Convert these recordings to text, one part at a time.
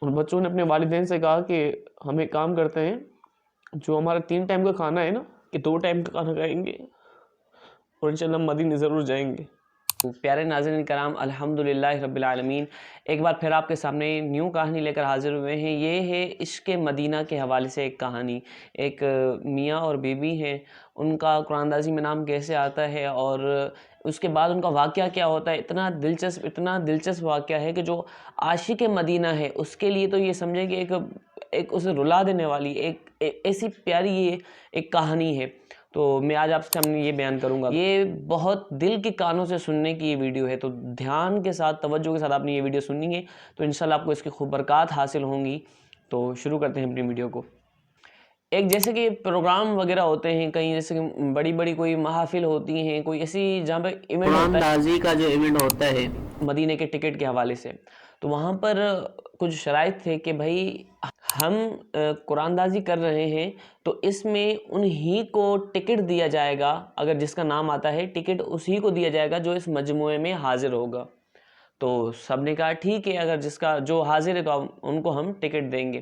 ان بچوں نے اپنے والدین سے کہا کہ ہم ایک کام کرتے ہیں، جو ہمارا 3 ٹائم کا کھانا ہے نا، کہ 2 ٹائم کا کھانا کھائیں گے اور انشاءاللہ مدینے ضرور جائیں گے۔ پیارے ناظرین کرام، الحمدللہ رب العالمین، ایک بار پھر آپ کے سامنے نیو کہانی لے کر حاضر ہوئے ہیں۔ یہ ہے عشق مدینہ کے حوالے سے ایک کہانی۔ ایک میاں اور بیوی ہیں، ان کا قرآن اندازی میں نام کیسے آتا ہے اور اس کے بعد ان کا واقعہ کیا ہوتا ہے، اتنا دلچسپ واقعہ ہے کہ جو عاشق مدینہ ہے اس کے لیے تو یہ سمجھیں کہ ایک اسے رلا دینے والی ایسی پیاری یہ ایک کہانی ہے۔ تو میں آج آپ کے سامنے یہ بیان کروں گا۔ یہ بہت دل کے کانوں سے سننے کی یہ ویڈیو ہے، تو دھیان کے ساتھ، توجہ کے ساتھ آپ نے یہ ویڈیو سننی ہے، تو انشاءاللہ آپ کو اس کی خوب برکات حاصل ہوں گی۔ تو شروع کرتے ہیں اپنی ویڈیو کو۔ ایک جیسے کہ پروگرام وغیرہ ہوتے ہیں کہیں، جیسے کہ بڑی بڑی کوئی محافل ہوتی ہیں، کوئی ایسی جہاں پہ ایونٹ ہوتا ہے، قرآن اندازی کا جو ایونٹ ہوتا ہے مدینے کے ٹکٹ کے حوالے سے، تو وہاں پر کچھ شرائط تھے کہ بھائی ہم قرآن اندازی کر رہے ہیں تو اس میں انہی کو ٹکٹ دیا جائے گا، اگر جس کا نام آتا ہے ٹکٹ اسی کو دیا جائے گا جو اس مجموعے میں حاضر ہوگا۔ تو سب نے کہا ٹھیک ہے، اگر جو حاضر ہے تو ان کو ہم ٹکٹ دیں گے۔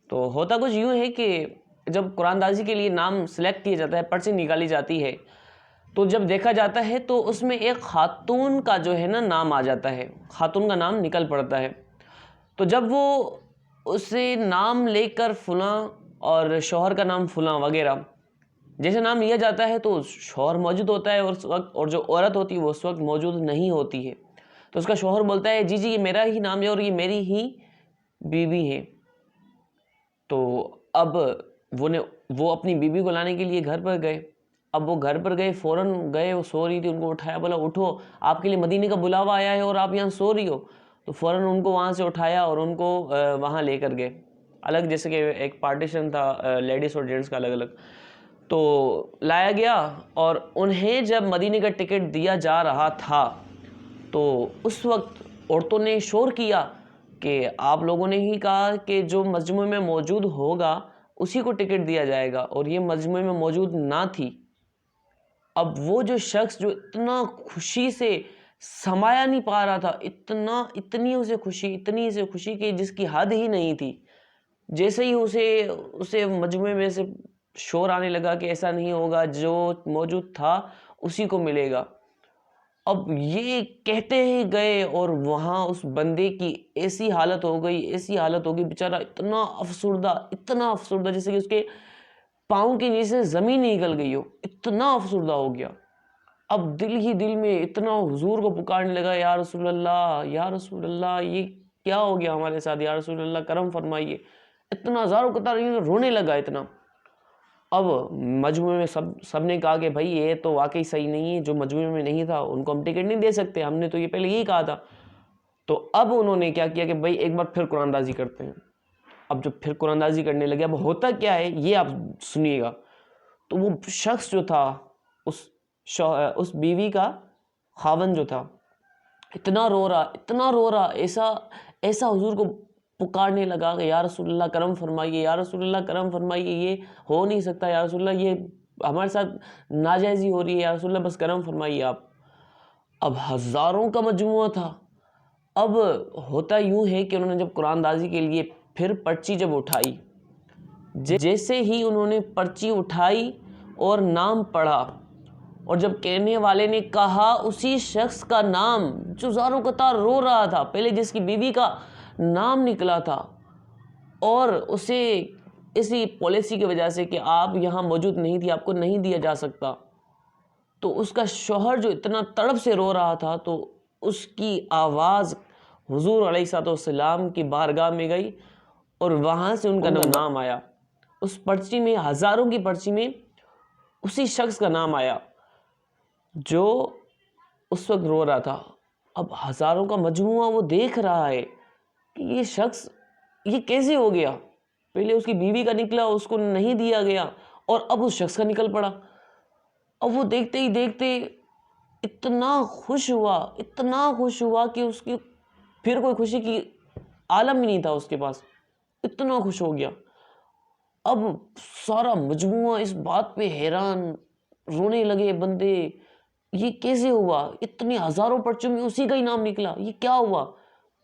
تو ہوتا کچھ یوں ہے کہ جب قرآن اندازی کے لیے نام سلیکٹ کیا جاتا ہے، پرچی نکالی جاتی ہے، تو جب دیکھا جاتا ہے تو اس میں ایک خاتون کا جو ہے نا نام آ جاتا ہے، خاتون کا نام نکل پڑتا ہے۔ تو جب وہ اسے نام لے کر فلاں اور شوہر کا نام فلاں وغیرہ جیسے نام لیا جاتا ہے، تو شوہر موجود ہوتا ہے اس وقت، اور جو عورت ہوتی ہے وہ اس وقت موجود نہیں ہوتی ہے۔ تو اس کا شوہر بولتا ہے جی یہ میرا ہی نام ہے اور یہ میری ہی بیوی ہے۔ تو اب وہ اپنی بیوی کو لانے کے لیے گھر پر گئے۔ اب وہ گھر پر گئے، فوراً گئے، وہ سو رہی تھی، ان کو اٹھایا، بولا اٹھو، آپ کے لیے مدینے کا بلاوا آیا ہے اور آپ یہاں سو رہی ہو۔ تو فوراً ان کو وہاں سے اٹھایا اور ان کو وہاں لے کر گئے الگ، جیسے کہ ایک پارٹیشن تھا لیڈیز اور جینٹس کا الگ الگ، تو لایا گیا۔ اور انہیں جب مدینے کا ٹکٹ دیا جا رہا تھا تو اس وقت عورتوں نے شور کیا کہ آپ لوگوں نے ہی کہا کہ جو مجموعے میں موجود ہوگا اسی کو ٹکٹ دیا جائے گا، اور یہ مجموعے میں موجود نہ تھی۔ اب وہ جو شخص جو اتنا خوشی سے سمایا نہیں پا رہا تھا، اتنی اسے خوشی کہ جس کی حد ہی نہیں تھی، جیسے ہی اسے مجموعے میں سے شور آنے لگا کہ ایسا نہیں ہوگا، جو موجود تھا اسی کو ملے گا۔ اب یہ کہتے ہی گئے اور وہاں اس بندے کی ایسی حالت ہو گئی بیچارہ اتنا افسردہ جیسے کہ اس کے پاؤں کے نیچے زمین نکل گئی ہو، اتنا افسردہ ہو گیا۔ اب دل ہی دل میں اتنا حضور کو پکارنے لگا، یا رسول اللہ یہ کیا ہو گیا ہمارے ساتھ، یا رسول اللہ کرم فرمائیے۔ اتنا ہزاروں قطار رونے لگا اتنا۔ اب مجموعے میں سب نے کہا کہ بھائی یہ تو واقعی صحیح نہیں ہے، جو مجموعے میں نہیں تھا ان کو ہم ٹکٹ نہیں دے سکتے، ہم نے تو یہ پہلے یہی کہا تھا۔ تو اب انہوں نے کیا کیا کہ بھائی ایک بار پھر قرآن اندازی کرتے ہیں۔ اب جو پھر قرآن اندازی کرنے لگے، اب ہوتا کیا ہے یہ آپ سنیے گا۔ تو وہ شخص جو تھا، اس بیوی کا خاوند جو تھا، اتنا رو رہا، ایسا حضور کو پکارنے لگا کہ یا رسول اللہ کرم فرمائیے، یا رسول اللہ کرم فرمائیے، یہ ہو نہیں سکتا، یا رسول اللہ یہ ہمارے ساتھ ناجائزی ہو رہی ہے، یا رسول اللہ بس کرم فرمائیے آپ۔ اب ہزاروں کا مجموعہ تھا۔ اب ہوتا یوں ہے کہ انہوں نے جب قرآن اندازی کے لیے پھر پرچی جب اٹھائی، جیسے ہی انہوں نے پرچی اٹھائی اور نام پڑھا، اور جب کہنے والے نے کہا اسی شخص کا نام جو زاروں قطار رو رہا تھا، پہلے جس کی بیوی کا نام نکلا تھا، اور اسے اسی پالیسی کی وجہ سے کہ آپ یہاں موجود نہیں تھی، آپ کو نہیں دیا جا سکتا، تو اس کا شوہر جو اتنا تڑپ سے رو رہا تھا، تو اس کی آواز حضور علیہ السلام کی بارگاہ میں گئی اور وہاں سے ان کا نام آیا۔ اس پرچی میں، ہزاروں کی پرچی میں اسی شخص کا نام آیا جو اس وقت رو رہا تھا۔ اب ہزاروں کا مجموعہ وہ دیکھ رہا ہے کہ یہ شخص یہ کیسے ہو گیا، پہلے اس کی بیوی کا نکلا، اس کو نہیں دیا گیا، اور اب اس شخص کا نکل پڑا۔ اب وہ دیکھتے ہی دیکھتے اتنا خوش ہوا کہ اس کی پھر کوئی خوشی کی عالم ہی نہیں تھا اس کے پاس، اتنا خوش ہو گیا۔ اب سارا مجموعہ اس بات پہ حیران، رونے لگے بندے، یہ کیسے ہوا، اتنے ہزاروں پرچوں میں اسی کا ہی نام نکلا، یہ کیا ہوا۔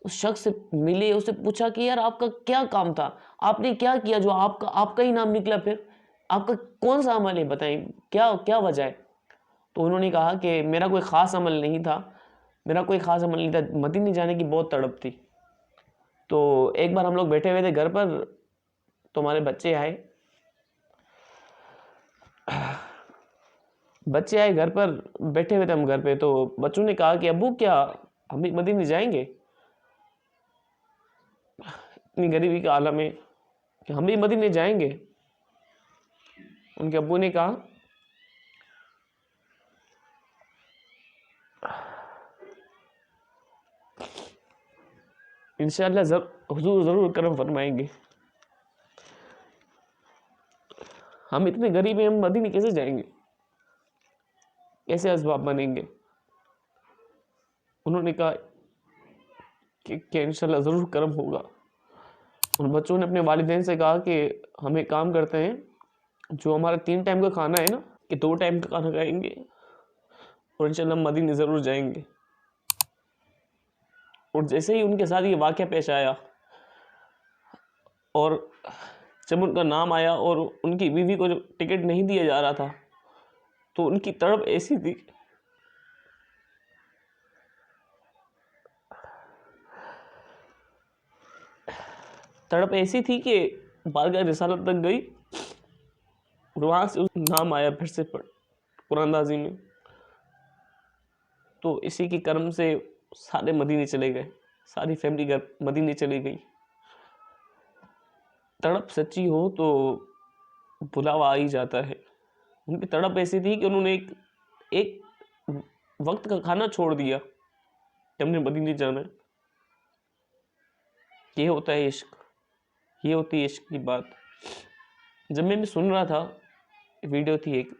اس شخص سے ملے, اسے پوچھا کہ یار آپ کا کیا کام تھا, آپ نے کیا کیا جو آپ کا ہی نام نکلا, پھر آپ کا کون سا عمل ہے, بتائیں کیا وجہ ہے. تو انہوں نے کہا کہ میرا کوئی خاص عمل نہیں تھا, مدینے جانے کی بہت تڑپ تھی. تو ایک بار ہم لوگ بیٹھے ہوئے تھے گھر پر, تو ہمارے بچے آئے گھر پر, بیٹھے ہوئے تھے ہم گھر پہ. تو بچوں نے کہا کہ ابو کیا ہم بھی مدینے جائیں گے, اتنی غریبی کا عالم ہے کہ ہم بھی مدینے جائیں گے. ان کے ابو نے کہا انشاءاللہ حضور ضرور کرم فرمائیں گے. ہم اتنے غریب ہیں, ہم مدینے کیسے جائیں گے, کیسے اسباب بنیں گے. انہوں نے کہا کہ انشاءاللہ ضرور کرم ہوگا. ان بچوں نے اپنے والدین سے کہا کہ ہم ایک کام کرتے ہیں, جو ہمارا 3 ٹائم کا کھانا ہے نا, کہ 2 ٹائم کا کھانا کھائیں گے اور انشاءاللہ ہم مدینے ضرور جائیں گے. اور جیسے ہی ان کے ساتھ یہ واقعہ پیش آیا, اور جب ان کا نام آیا اور ان کی بیوی کو جو ٹکٹ نہیں دیا جا رہا تھا, تو ان کی تڑپ ایسی تھی, کہ بارگاہ رسالت تک گئی, اور وہاں سے نام آیا پھر سے قرآن اندازی میں. تو اسی کے کرم سے سارے مدینے چلے گئے, ساری فیملی مدینے چلی گئی. تڑپ سچی ہو تو بلاوا آ ہی جاتا ہے. ان کی تڑپ ایسی تھی کہ انہوں نے ایک وقت کا کھانا چھوڑ دیا کہ ہم نے مدینے جانا ہے. یہ ہوتا ہے عشق, یہ ہوتی ہے عشق کی بات. جب میں سن رہا تھا, ویڈیو تھی ایک,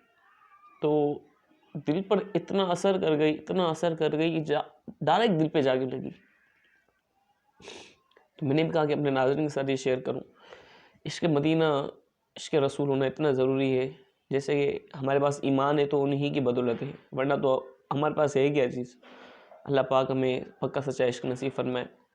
تو دل پر اتنا اثر کر گئی کہ ڈائریکٹ دل پہ جا کے لگی. تو میں نے بھی کہا کہ اپنے ناظرین کے ساتھ یہ شیئر کروں. عشق مدینہ, عشق رسول ہونا اتنا ضروری ہے. جیسے کہ ہمارے پاس ایمان ہے تو انہی کی بدولت ہے, ورنہ تو ہمارے پاس ہے کیا چیز. اللہ پاک ہمیں پکا سچا عشق نصیب فرمائے.